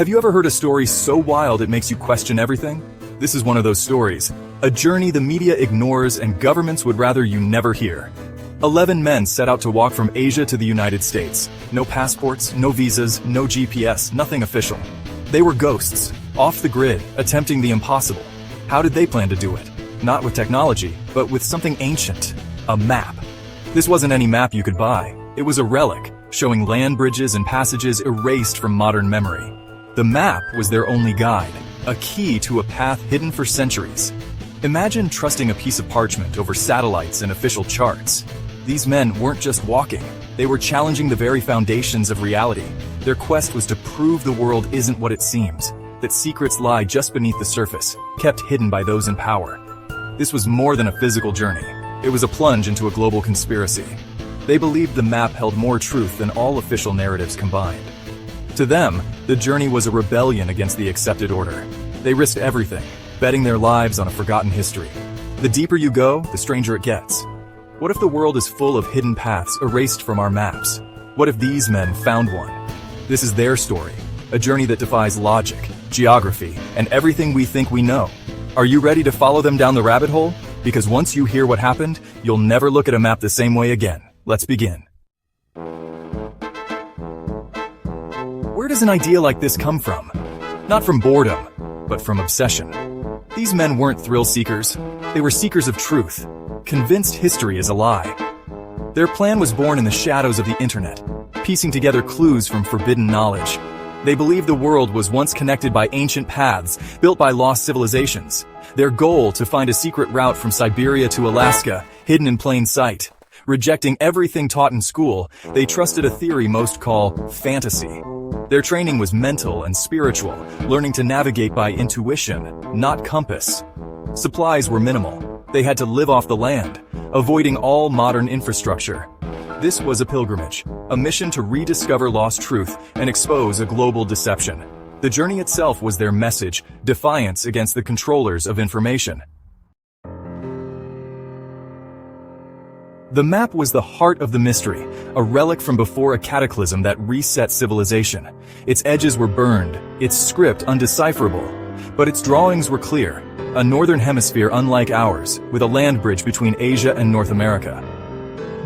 Have you ever heard a story so wild it makes you question everything? This is one of those stories. A journey the media ignores and governments would rather you never hear. 11 men set out to walk from Asia to the United States. No passports, no visas, no GPS, nothing official. They were ghosts, off the grid, attempting the impossible. How did they plan to do it? Not with technology, but with something ancient. A map. This wasn't any map you could buy. It was a relic, showing land bridges and passages erased from modern memory. The map was their only guide, a key to a path hidden for centuries. Imagine trusting a piece of parchment over satellites and official charts. These men weren't just walking, they were challenging the very foundations of reality. Their quest was to prove the world isn't what it seems, that secrets lie just beneath the surface, kept hidden by those in power. This was more than a physical journey. It was a plunge into a global conspiracy. They believed the map held more truth than all official narratives combined. To them, the journey was a rebellion against the accepted order. They risked everything, betting their lives on a forgotten history. The deeper you go, the stranger it gets. What if the world is full of hidden paths erased from our maps? What if these men found one? This is their story, a journey that defies logic, geography, and everything we think we know. Are you ready to follow them down the rabbit hole? Because once you hear what happened, you'll never look at a map the same way again. Let's begin. Where does an idea like this come from? Not from boredom, but from obsession. These men weren't thrill seekers. They were seekers of truth, convinced history is a lie. Their plan was born in the shadows of the internet, piecing together clues from forbidden knowledge. They believed the world was once connected by ancient paths built by lost civilizations. Their goal, to find a secret route from Siberia to Alaska, hidden in plain sight. Rejecting everything taught in school, they trusted a theory most call fantasy. Their training was mental and spiritual, learning to navigate by intuition, not compass. Supplies were minimal. They had to live off the land, avoiding all modern infrastructure. This was a pilgrimage, a mission to rediscover lost truth and expose a global deception. The journey itself was their message, defiance against the controllers of information. The map was the heart of the mystery, a relic from before a cataclysm that reset civilization. Its edges were burned, its script undecipherable, but its drawings were clear. A northern hemisphere unlike ours, with a land bridge between Asia and North America.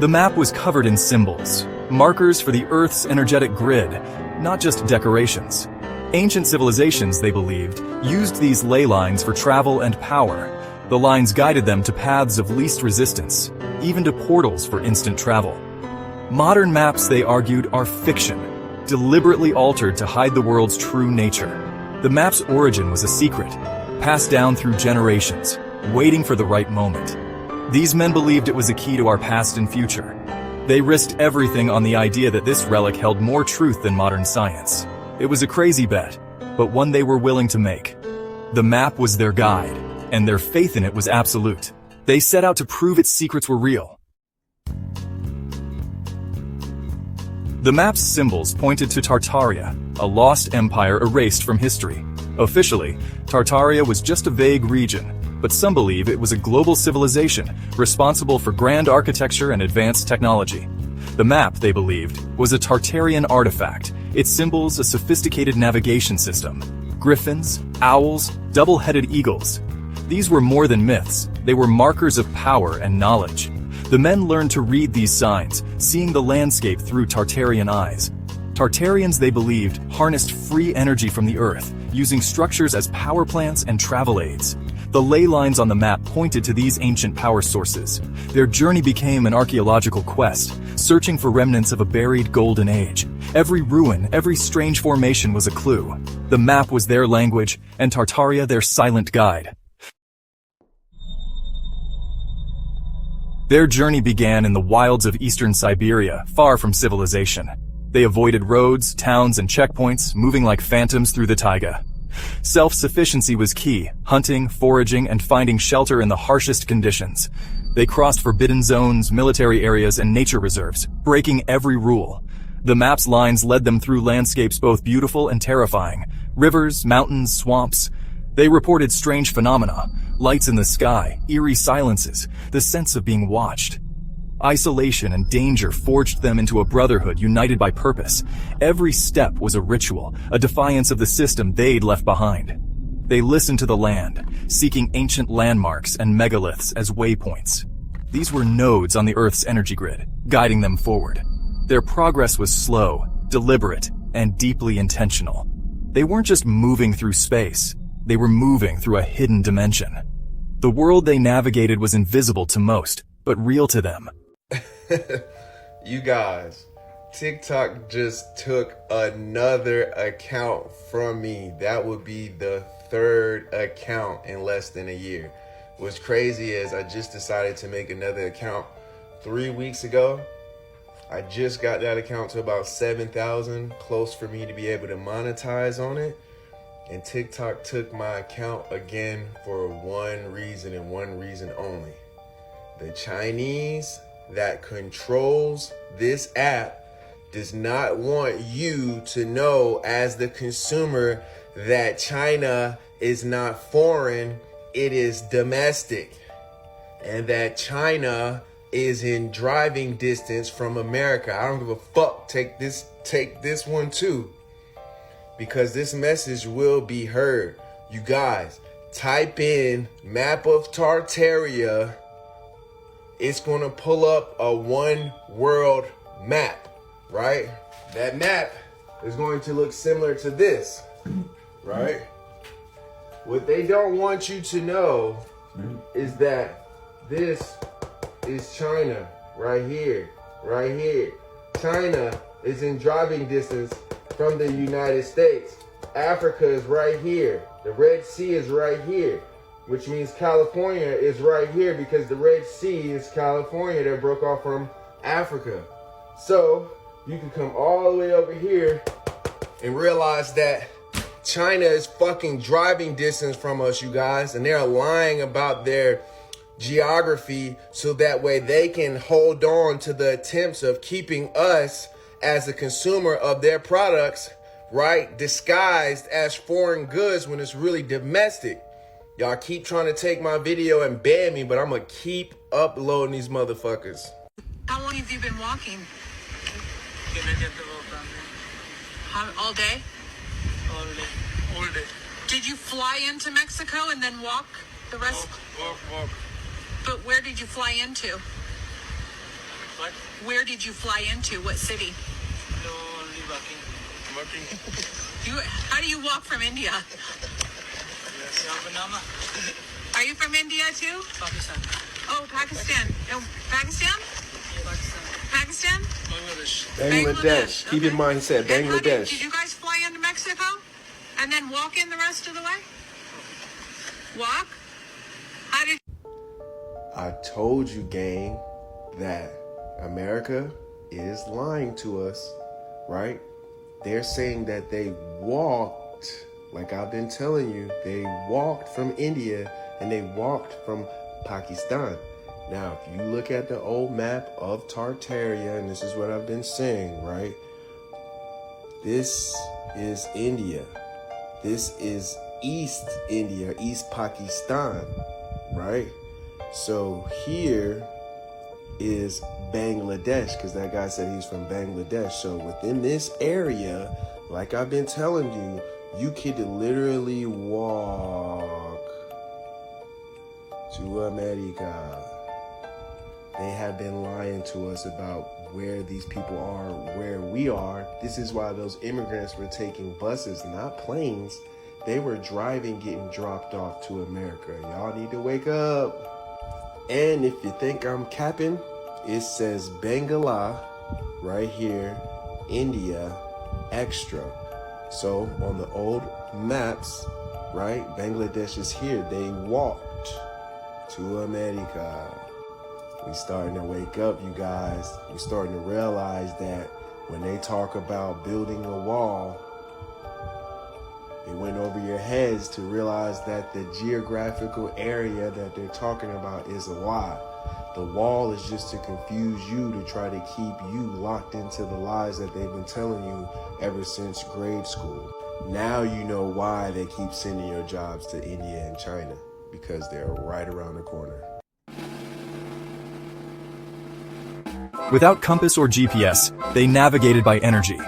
The map was covered in symbols, markers for the Earth's energetic grid, not just decorations. Ancient civilizations, they believed, used these ley lines for travel and power. The lines guided them to paths of least resistance, even to portals for instant travel. Modern maps, they argued, are fiction, deliberately altered to hide the world's true nature. The map's origin was a secret, passed down through generations, waiting for the right moment. These men believed it was a key to our past and future. They risked everything on the idea that this relic held more truth than modern science. It was a crazy bet, but one they were willing to make. The map was their guide, and their faith in it was absolute. They set out to prove its secrets were real. The map's symbols pointed to Tartaria, a lost empire erased from history. Officially, Tartaria was just a vague region, but some believe it was a global civilization responsible for grand architecture and advanced technology. The map, they believed, was a Tartarian artifact, its symbols a sophisticated navigation system. Griffins, owls, double-headed eagles. These were more than myths, they were markers of power and knowledge. The men learned to read these signs, seeing the landscape through Tartarian eyes. Tartarians, they believed, harnessed free energy from the earth, using structures as power plants and travel aids. The ley lines on the map pointed to these ancient power sources. Their journey became an archaeological quest, searching for remnants of a buried golden age. Every ruin, every strange formation was a clue. The map was their language, and Tartaria their silent guide. Their journey began in the wilds of eastern Siberia, far from civilization. They avoided roads, towns, and checkpoints, moving like phantoms through the taiga. Self-sufficiency was key, hunting, foraging, and finding shelter in the harshest conditions. They crossed forbidden zones, military areas, and nature reserves, breaking every rule. The map's lines led them through landscapes both beautiful and terrifying. Rivers, mountains, swamps. They reported strange phenomena, lights in the sky, eerie silences, the sense of being watched. Isolation and danger forged them into a brotherhood united by purpose. Every step was a ritual, a defiance of the system they'd left behind. They listened to the land, seeking ancient landmarks and megaliths as waypoints. These were nodes on the Earth's energy grid, guiding them forward. Their progress was slow, deliberate, and deeply intentional. They weren't just moving through space, they were moving through a hidden dimension. The world they navigated was invisible to most, but real to them. You guys, TikTok just took another account from me. That would be the third account in less than a year. What's crazy is I just decided to make another account 3 weeks ago. I just got that account to about 7,000, close for me to be able to monetize on it. And TikTok took my account again for one reason and one reason only. The Chinese that controls this app does not want you to know as the consumer that China is not foreign, it is domestic. And that China is in driving distance from America. I don't give a fuck. Take this one too. Because this message will be heard. You guys, type in map of Tartaria. It's gonna pull up a one world map, right? That map is going to look similar to this, right? What they don't want you to know is that this is China, right here, right here. China is in driving distance from the United States. Africa is right here. The Red Sea is right here, which means California is right here because the Red Sea is California that broke off from Africa. So you can come all the way over here and realize that China is fucking driving distance from us, you guys, and they're lying about their geography so that way they can hold on to the attempts of keeping us as a consumer of their products, right, disguised as foreign goods when it's really domestic. Y'all keep trying to take my video and ban me, but I'm gonna keep uploading these motherfuckers. How long have you been walking? All day? All day. Did you fly into Mexico and then walk the rest? Walk. But where did you fly into? What? Where did you fly into? What city? No, only walking. How do you walk from India? Yes, Banana. Are you from India too? Pakistan. Oh, Pakistan. Oh, Pakistan? Pakistan? Bangladesh. Bangladesh. Keep in mind, he said And Bangladesh. did you guys fly into Mexico and then walk in the rest of the way? Walk? How did? I told you, gang, that America is lying to us, right? They're saying that they walked, like I've been telling you, they walked from India and they walked from Pakistan. Now, if you look at the old map of Tartaria, and this is what I've been saying, right? This is India. This is East India, East Pakistan, right? So here is Bangladesh, because that guy said he's from Bangladesh. So within this area, like I've been telling you, you could literally walk to America. They have been lying to us about where these people are, where we are. This is why those immigrants were taking buses, not planes. They were driving, getting dropped off to America. Y'all need to wake up. And if you think I'm capping, it says Bangla right here, India, extra. So on the old maps, right, Bangladesh is here. They walked to America. We starting to wake up, you guys. We starting to realize that when they talk about building a wall, it went over your heads to realize that the geographical area that they're talking about is a lie. The wall is just to confuse you, to try to keep you locked into the lies that they've been telling you ever since grade school. Now you know why they keep sending your jobs to India and China, because they're right around the corner. Without compass or GPS, they navigated by energy,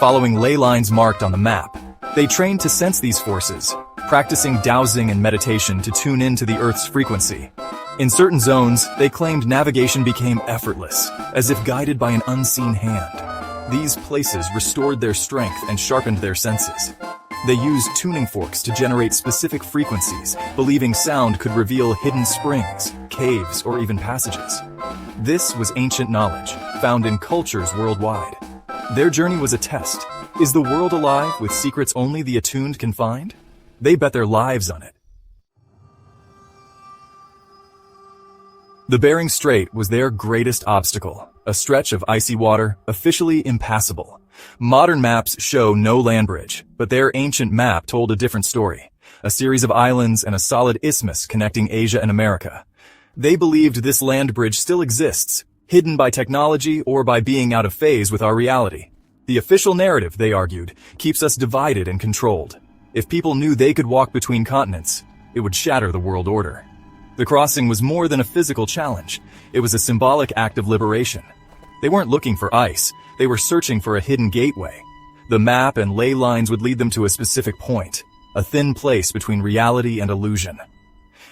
following ley lines marked on the map. They trained to sense these forces, practicing dowsing and meditation to tune into the Earth's frequency. In certain zones, they claimed navigation became effortless, as if guided by an unseen hand. These places restored their strength and sharpened their senses. They used tuning forks to generate specific frequencies, believing sound could reveal hidden springs, caves, or even passages. This was ancient knowledge, found in cultures worldwide. Their journey was a test. Is the world alive with secrets only the attuned can find? They bet their lives on it. The Bering Strait was their greatest obstacle, a stretch of icy water, officially impassable. Modern maps show no land bridge, but their ancient map told a different story, a series of islands and a solid isthmus connecting Asia and America. They believed this land bridge still exists, hidden by technology or by being out of phase with our reality. The official narrative, they argued, keeps us divided and controlled. If people knew they could walk between continents, it would shatter the world order. The crossing was more than a physical challenge. It was a symbolic act of liberation. They weren't looking for ice. They were searching for a hidden gateway. The map and ley lines would lead them to a specific point, a thin place between reality and illusion.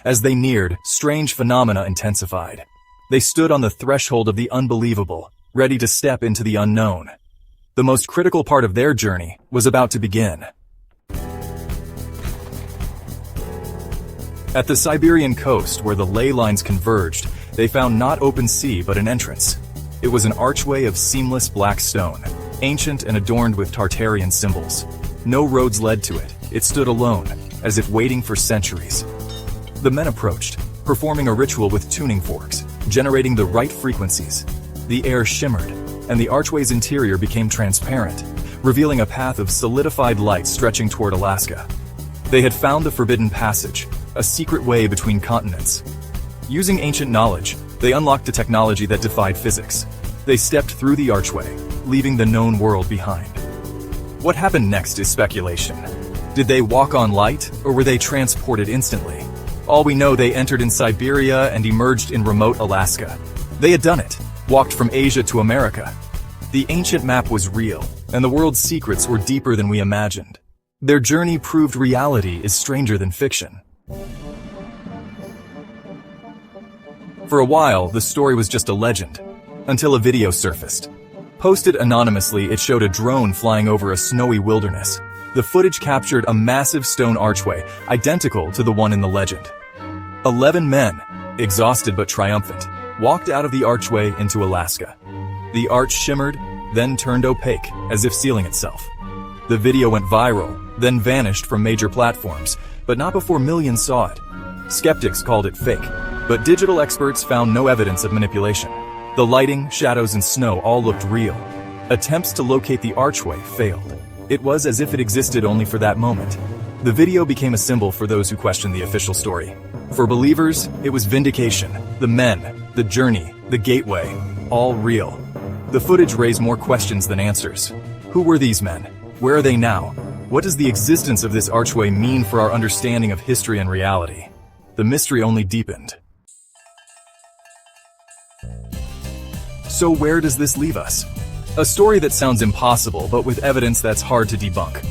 As they neared, strange phenomena intensified. They stood on the threshold of the unbelievable, ready to step into the unknown. The most critical part of their journey was about to begin. At the Siberian coast, where the ley lines converged, they found not open sea but an entrance. It was an archway of seamless black stone, ancient and adorned with Tartarian symbols. No roads led to it. It stood alone, as if waiting for centuries. The men approached, performing a ritual with tuning forks, generating the right frequencies. The air shimmered, and the archway's interior became transparent, revealing a path of solidified light stretching toward Alaska. They had found the forbidden passage, a secret way between continents. Using ancient knowledge, they unlocked a technology that defied physics. They stepped through the archway, leaving the known world behind. What happened next is speculation. Did they walk on light, or were they transported instantly? All we know, they entered in Siberia and emerged in remote Alaska. They had done it, walked from Asia to America. The ancient map was real, and the world's secrets were deeper than we imagined. Their journey proved reality is stranger than fiction. For a while, the story was just a legend, until a video surfaced. Posted anonymously, it showed a drone flying over a snowy wilderness. The footage captured a massive stone archway, identical to the one in the legend. 11 men, exhausted but triumphant, walked out of the archway into Alaska. The arch shimmered, then turned opaque, as if sealing itself. The video went viral, then vanished from major platforms, but not before millions saw it. Skeptics called it fake, but digital experts found no evidence of manipulation. The lighting, shadows, and snow all looked real. Attempts to locate the archway failed. It was as if it existed only for that moment. The video became a symbol for those who questioned the official story. For believers, it was vindication. The men, the journey, the gateway, all real. The footage raised more questions than answers. Who were these men? Where are they now? What does the existence of this archway mean for our understanding of history and reality? The mystery only deepened. So where does this leave us? A story that sounds impossible, but with evidence that's hard to debunk.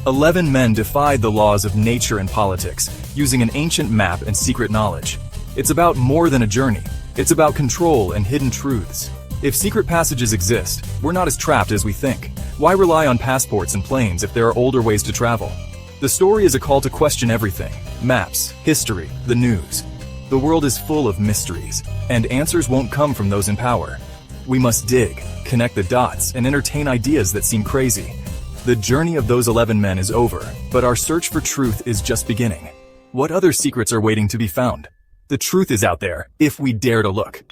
11 men defied the laws of nature and politics, using an ancient map and secret knowledge. It's about more than a journey. It's about control and hidden truths. If secret passages exist, we're not as trapped as we think. Why rely on passports and planes if there are older ways to travel? The story is a call to question everything. Maps, history, the news. The world is full of mysteries, and answers won't come from those in power. We must dig, connect the dots, and entertain ideas that seem crazy. The journey of those 11 men is over, but our search for truth is just beginning. What other secrets are waiting to be found? The truth is out there, if we dare to look.